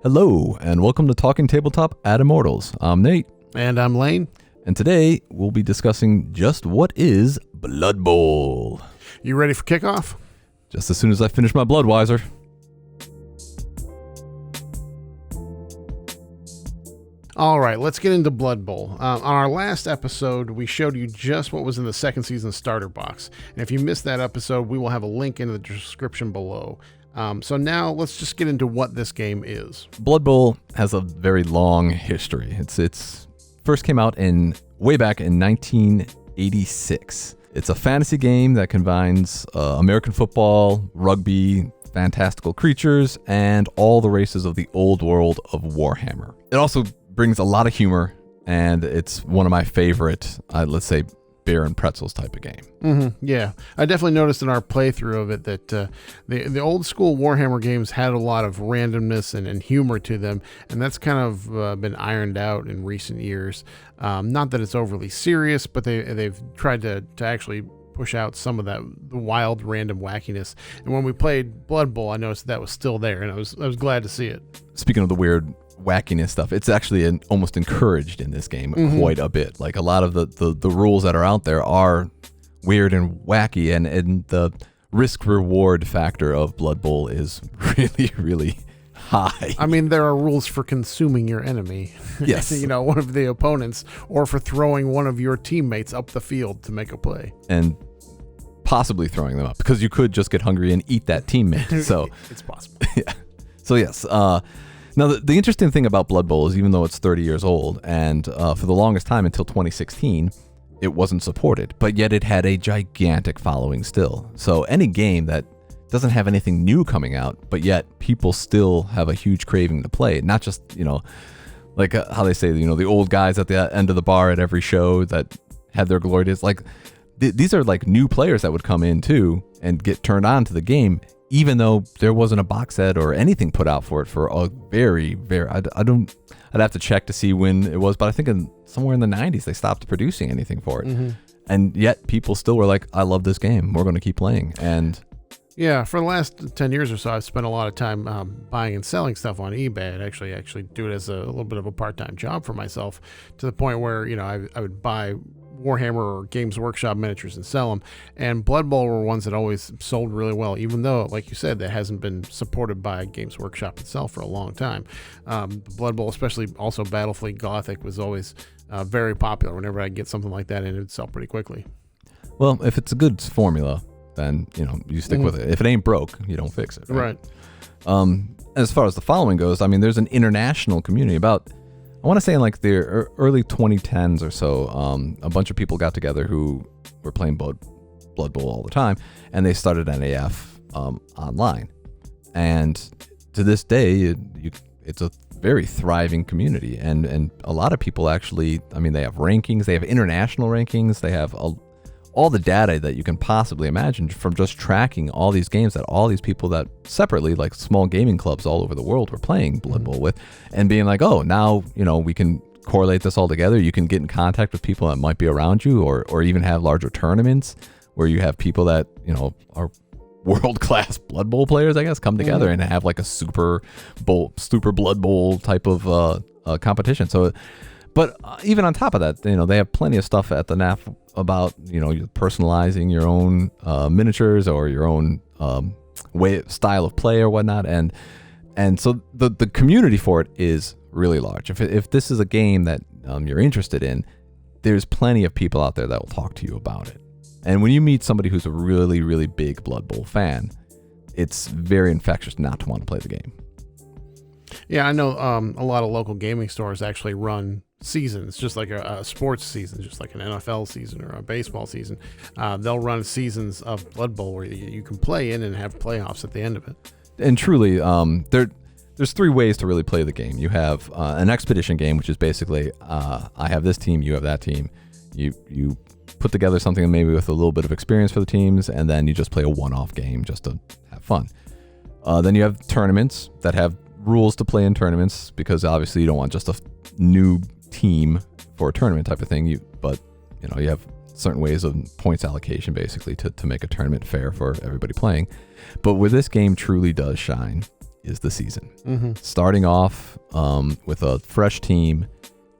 Hello, and welcome to Talking Tabletop at Immortals. I'm Nate. And I'm Lane. And today, we'll be discussing just what is Blood Bowl. You ready for kickoff? Just as soon as I finish my Bloodweiser. All right, let's get into Blood Bowl. On our last episode, we showed you just what was in the second season starter box. And if you missed that episode, we will have a link in the description below. So now let's just get into what this game is. Blood Bowl has a very long history. It's first came out way back in 1986. It's a fantasy game that combines American football, rugby, fantastical creatures, and all the races of the old world of Warhammer. It also brings a lot of humor, and it's one of my favorite, let's say, beer and pretzels type of game. Mm-hmm. Yeah, I definitely noticed in our playthrough of it that the old school Warhammer games had a lot of randomness and humor to them, and that's kind of been ironed out in recent years. Not that it's overly serious, but they've tried to actually push out some of the wild random wackiness. And when we played Blood Bowl, I noticed that was still there, and I was glad to see it. Speaking of the weird wackiness stuff, it's actually almost encouraged in this game quite a bit. Like a lot of the rules that are out there are weird and wacky, and the risk reward factor of Blood Bowl is really, really high. I mean, there are rules for consuming your enemy. Yes. One of the opponents, or for throwing one of your teammates up the field to make a play. And possibly throwing them up, because you could just get hungry and eat that teammate. So it's possible. Yeah. So yes, now, the interesting thing about Blood Bowl is even though it's 30 years old, and for the longest time until 2016, it wasn't supported, but yet it had a gigantic following still. So any game that doesn't have anything new coming out, but yet people still have a huge craving to play it, not just, like how they say, the old guys at the end of the bar at every show that had their glory days. Like, these are like new players that would come in too and get turned on to the game, even though there wasn't a box set or anything put out for it for a very, very, I'd have to check to see when it was, but I think somewhere in the 90s they stopped producing anything for it. Mm-hmm. And yet people still were like, I love this game, we're going to keep playing. And yeah, for the last 10 years or so, I've spent a lot of time buying and selling stuff on eBay. I'd actually do it as a little bit of a part-time job for myself, to the point where, I would buy Warhammer or Games Workshop miniatures and sell them. And Blood Bowl were ones that always sold really well, even though, like you said, that hasn't been supported by Games Workshop itself for a long time. Blood Bowl, especially also Battlefleet Gothic, was always very popular. Whenever I get something like that in, it would sell pretty quickly. Well, if it's a good formula, then you stick with it. If it ain't broke, you don't fix it. Right. As far as the following goes, I mean, there's an international community. I want to say in like the early 2010s or so, a bunch of people got together who were playing Blood Bowl all the time, and they started NAF online. And to this day, it's a very thriving community, and a lot of people actually, I mean, they have rankings, they have international rankings, they have all the data that you can possibly imagine from just tracking all these games that all these people that separately, like small gaming clubs all over the world, were playing Blood Bowl with, and being like, oh, now, we can correlate this all together. You can get in contact with people that might be around you, or even have larger tournaments where you have people that, are world-class Blood Bowl players, I guess, come together and have like a super Blood Bowl type of competition. So, but even on top of that, they have plenty of stuff at the NAF about, personalizing your own miniatures or your own style of play or whatnot. And so the community for it is really large. If this is a game that you're interested in, there's plenty of people out there that will talk to you about it. And when you meet somebody who's a really, really big Blood Bowl fan, it's very infectious not to want to play the game. Yeah, I know a lot of local gaming stores actually run seasons, just like a sports season, just like an NFL season or a baseball season. They'll run seasons of Blood Bowl where you can play in and have playoffs at the end of it. And truly, there's three ways to really play the game. You have an expedition game, which is basically I have this team, you have that team. You put together something maybe with a little bit of experience for the teams, and then you just play a one-off game just to have fun. Then you have tournaments that have rules to play in tournaments, because obviously you don't want just a new team for a tournament type of thing. But you have certain ways of points allocation basically to make a tournament fair for everybody playing. But where this game truly does shine is the season. Starting off with a fresh team,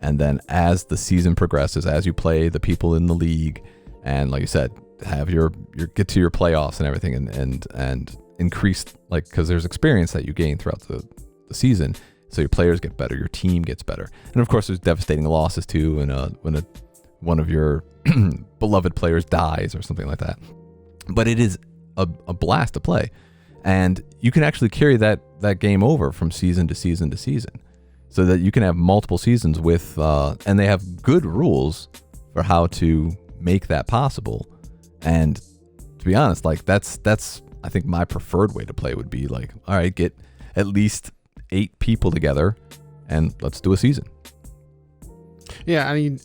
and then as the season progresses, as you play the people in the league, and like you said, have your get to your playoffs and everything, and increase, like, because there's experience that you gain throughout the season, so your players get better, your team gets better, and of course there's devastating losses too, and when one of your beloved players dies or something like that. But it is a blast to play, and you can actually carry that game over from season to season to season, so that you can have multiple seasons with and they have good rules for how to make that possible. And to be honest, like that's I think my preferred way to play would be like, all right, get at least 8 people together and let's do a season. Yeah, I mean,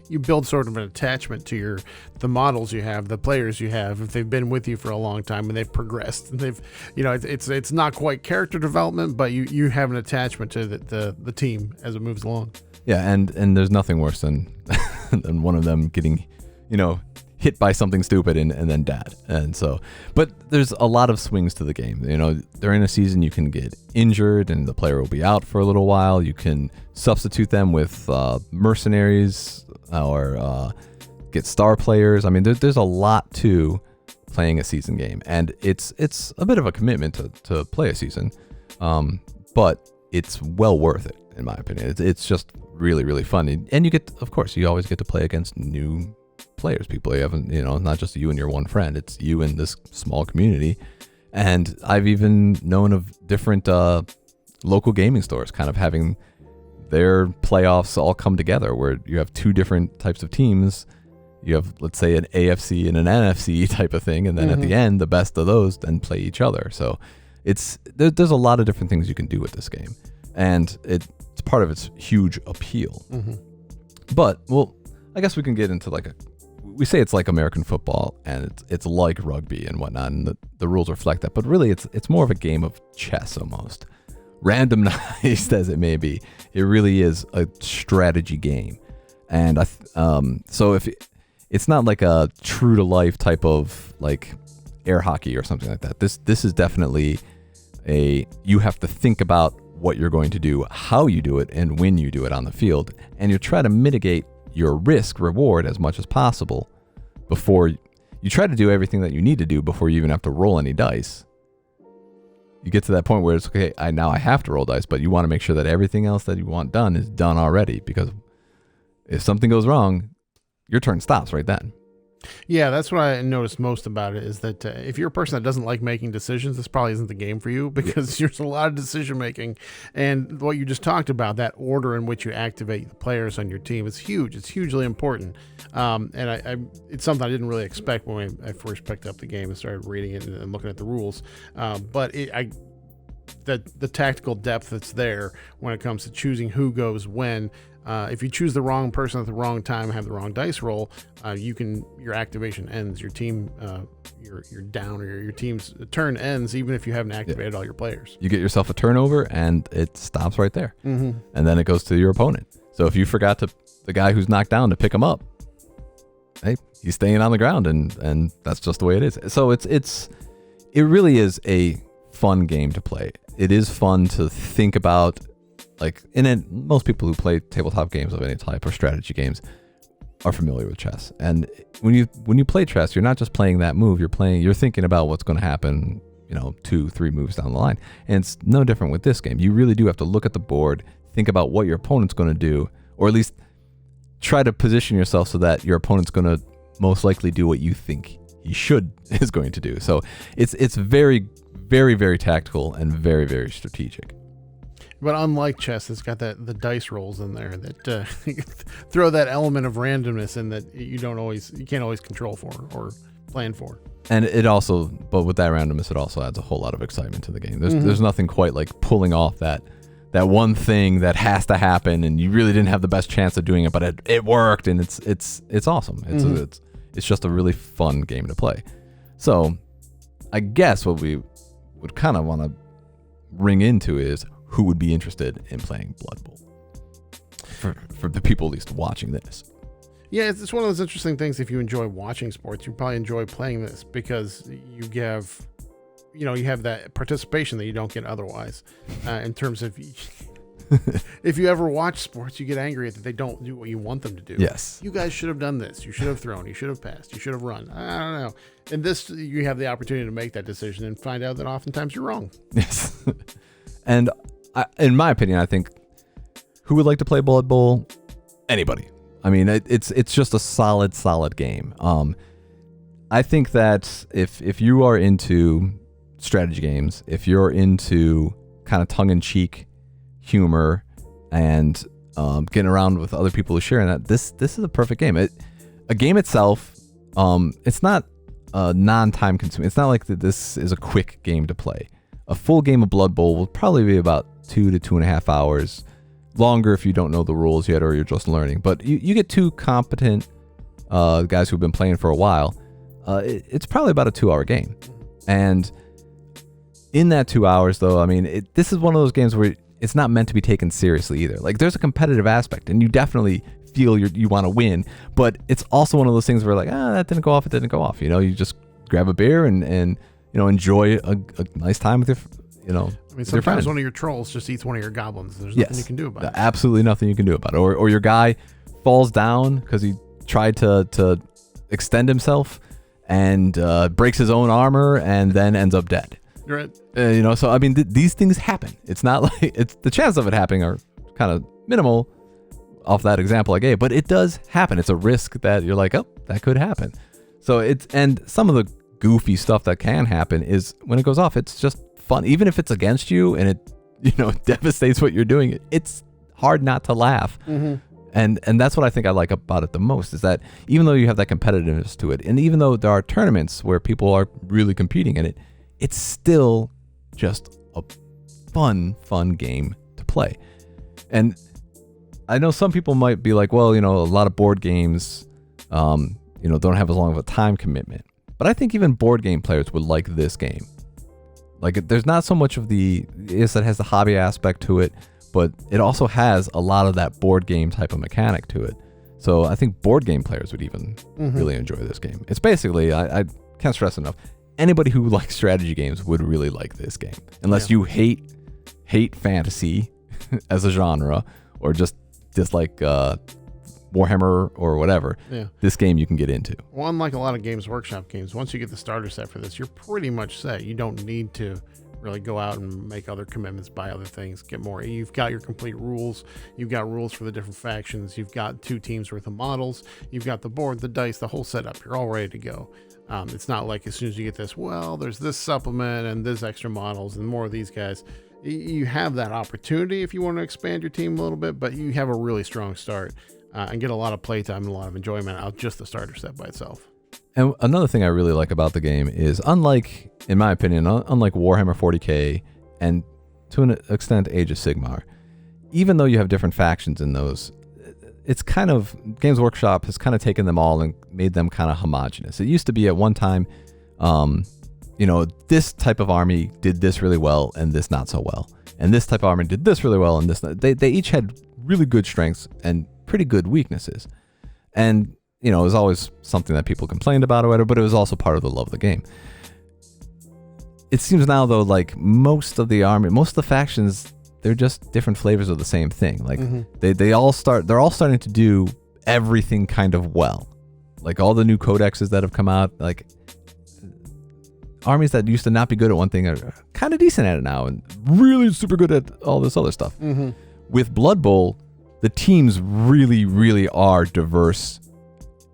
you build sort of an attachment to the models you have, the players you have, if they've been with you for a long time and they've progressed, and they've, it's not quite character development, but you have an attachment to the team as it moves along. Yeah, and there's nothing worse than than one of them getting, hit by something stupid and then dead. And so, but there's a lot of swings to the game. During a season you can get injured and the player will be out for a little while. You can substitute them with mercenaries or get star players. I mean, there's a lot to playing a season game, and it's a bit of a commitment to play a season, but it's well worth it in my opinion. It's just really, really fun, and you always get to play against new players, people you haven't, not just you and your one friend, it's you and this small community. And I've even known of different local gaming stores kind of having their playoffs all come together, where you have 2 different types of teams. You have, let's say, an AFC and an NFC type of thing, and then at the end, the best of those then play each other. So there's a lot of different things you can do with this game, and it's part of its huge appeal. But I guess we can get into we say it's like American football, and it's like rugby and whatnot, and the rules reflect that. But really, it's more of a game of chess almost, randomized as it may be. It really is a strategy game, and so if it's not like a true to life type of like air hockey or something like that. This is definitely you have to think about what you're going to do, how you do it, and when you do it on the field, and you try to mitigate your risk reward as much as possible before you try to do everything that you need to do before you even have to roll any dice. You get to that point where it's okay, now I have to roll dice, but you want to make sure that everything else that you want done is done already, because if something goes wrong, your turn stops right then. Yeah, that's what I noticed most about it, is that if you're a person that doesn't like making decisions, this probably isn't the game for you, because there's a lot of decision making. And what you just talked about, that order in which you activate the players on your team, is huge. It's hugely important. And it's something I didn't really expect when I first picked up the game and started reading it and looking at the rules. But the tactical depth that's there when it comes to choosing who goes when. If you choose the wrong person at the wrong time and have the wrong dice roll, your activation ends. Your team, you're down, or your team's turn ends, even if you haven't activated all your players. You get yourself a turnover, and it stops right there, and then it goes to your opponent. So if you forgot the guy who's knocked down to pick him up, hey, he's staying on the ground, and that's just the way it is. So it really is a fun game to play. It is fun to think about. Most people who play tabletop games of any type or strategy games are familiar with chess. And when you play chess, you're not just playing that move. You're thinking about what's going to happen, 2-3 moves down the line. And it's no different with this game. You really do have to look at the board, think about what your opponent's going to do, or at least try to position yourself so that your opponent's going to most likely do what you think he is going to do. So it's very, very, very tactical and very, very strategic. But unlike chess, it's got the dice rolls in there that throw that element of randomness in that you can't always control for or plan for. And but with that randomness, it also adds a whole lot of excitement to the game. There's nothing quite like pulling off that one thing that has to happen, and you really didn't have the best chance of doing it, but it worked, and it's awesome. It's just a really fun game to play. So I guess what we would kind of want to ring into is who would be interested in playing Blood Bowl, for the people at least watching this. Yeah, it's one of those interesting things. If you enjoy watching sports, you probably enjoy playing this, because you have you have that participation that you don't get otherwise. In terms of, if you ever watch sports, you get angry that they don't do what you want them to do. Yes. You guys should have done this. You should have thrown. You should have passed. You should have run. I don't know. In this, you have the opportunity to make that decision and find out that oftentimes you're wrong. Yes. And in my opinion, I think who would like to play Blood Bowl? Anybody. I mean, it's just a solid game. I think that if you are into strategy games, if you're into kind of tongue-in-cheek humor and getting around with other people who share in that, this is a perfect game. A game itself, it's not non-time consuming. It's not like this is a quick game to play. A full game of Blood Bowl will probably be about 2 to 2.5 hours. Longer if you don't know the rules yet or you're just learning. But you get 2 competent guys who've been playing for a while. It's probably about a 2-hour game. And in that 2 hours, though, I mean, this is one of those games where it's not meant to be taken seriously either. Like, there's a competitive aspect, and you definitely feel you want to win. But it's also one of those things where, like, that didn't go off, it didn't go off. You just grab a beer and enjoy a nice time with your, I mean, sometimes one of your trolls just eats one of your goblins. There's nothing you can do about it. Absolutely nothing you can do about it. Or your guy falls down because he tried to extend himself and breaks his own armor and then ends up dead. Right. So I mean, these things happen. It's not like the chance of it happening are kind of minimal off that example I gave, but it does happen. It's a risk that you're like, oh, that could happen. So and some of the goofy stuff that can happen is when it goes off, it's just fun. Even if it's against you and it devastates what you're doing, it's hard not to laugh. Mm-hmm. And that's what I think I like about it the most, is that even though you have that competitiveness to it, and even though there are tournaments where people are really competing in it, it's still just a fun game to play. And I know some people might be like, well, a lot of board games, don't have as long of a time commitment. But I think even board game players would like this game. Like, there's not so much of it has the hobby aspect to it, but it also has a lot of that board game type of mechanic to it. So I think board game players would even really enjoy this game. It's basically, I can't stress enough, anybody who likes strategy games would really like this game. Unless you hate fantasy as a genre, or just dislike Warhammer or whatever, this game you can get into. Well, unlike a lot of Games Workshop games, once you get the starter set for this, you're pretty much set. You don't need to really go out and make other commitments, buy other things, get more. You've got your complete rules. You've got rules for the different factions. You've got 2 teams worth of models. You've got the board, the dice, the whole setup. You're all ready to go. It's not like as soon as you get this, well, there's this supplement and this extra models and more of these guys. You have that opportunity if you want to expand your team a little bit, but you have a really strong start and get a lot of playtime and a lot of enjoyment out just the starter set by itself. And another thing I really like about the game is, in my opinion, unlike Warhammer 40K and to an extent Age of Sigmar, even though you have different factions in those, it's kind of, Games Workshop has kind of taken them all and made them kind of homogenous. It used to be at one time, this type of army did this really well and this not so well. And this type of army did this really well and this not. They each had really good strengths and pretty good weaknesses. And it was always something that people complained about or whatever, but it was also part of the love of the game. It seems now, though, like most of the factions, they're just different flavors of the same thing. Like they're all starting to do everything kind of well. Like all the new codexes that have come out, like armies that used to not be good at one thing are kind of decent at it now and really super good at all this other stuff. With Blood Bowl, the teams really, really are diverse.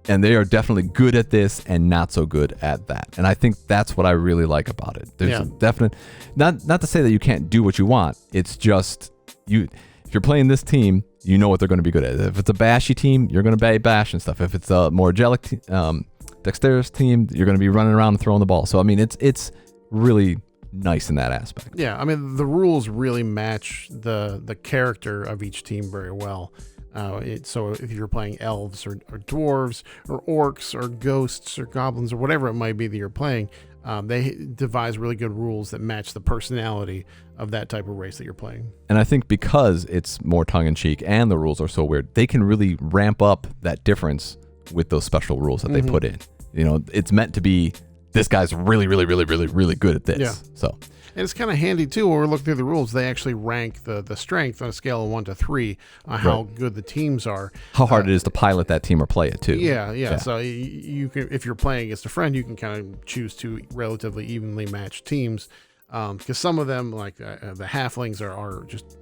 And they are definitely good at this and not so good at that. And I think that's what I really like about it. There's a definite, not to say that you can't do what you want. It's just, if you're playing this team, you know what they're going to be good at. If it's a bashy team, you're going to bash and stuff. If it's a more dexterous team, you're going to be running around and throwing the ball. So, I mean, it's really nice in that aspect. Yeah, I mean, the rules really match the character of each team very well. So if you're playing elves or dwarves or orcs or ghosts or goblins or whatever it might be that you're playing, they devise really good rules that match the personality of that type of race that you're playing. And I think because it's more tongue-in-cheek and the rules are so weird, they can really ramp up that difference with those special rules that they put in. It's meant to be this guy's really, really, really, really, really good at this. Yeah. So. And it's kind of handy, too, when we're looking through the rules. They actually rank the strength on a scale of 1 to 3 on how good the teams are. How hard it is to pilot that team or play it, too. Yeah. So you can, if you're playing against a friend, you can kind of choose 2 relatively evenly matched teams. Because some of them, like the halflings, are just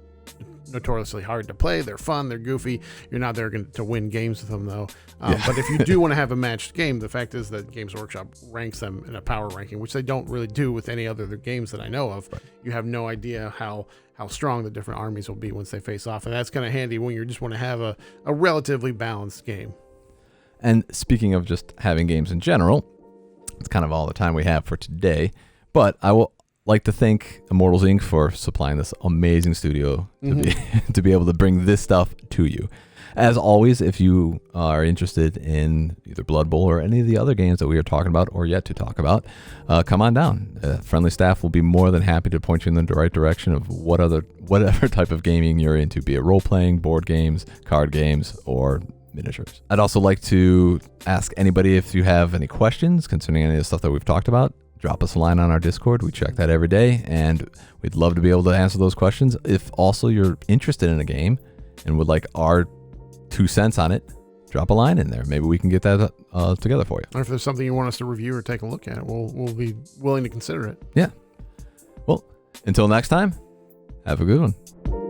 notoriously hard to play. They're fun. They're goofy. You're not there to win games with them, though. But if you do want to have a matched game, the fact is that Games Workshop ranks them in a power ranking, which they don't really do with any other games that I know of. Right. You have no idea how strong the different armies will be once they face off. And that's kind of handy when you just want to have a relatively balanced game. And speaking of just having games in general, it's kind of all the time we have for today. But I will like to thank Immortals Inc. for supplying this amazing studio to be able to bring this stuff to you. As always, if you are interested in either Blood Bowl or any of the other games that we are talking about or yet to talk about, come on down. Friendly staff will be more than happy to point you in the right direction of whatever type of gaming you're into, be it role-playing, board games, card games, or miniatures. I'd also like to ask anybody if you have any questions concerning any of the stuff that we've talked about. Drop us a line on our Discord. We check that every day, and we'd love to be able to answer those questions. If also you're interested in a game and would like our 2 cents on it, drop a line in there. Maybe we can get that together for you. Or if there's something you want us to review or take a look at, we'll be willing to consider it. Yeah. Well, until next time, have a good one.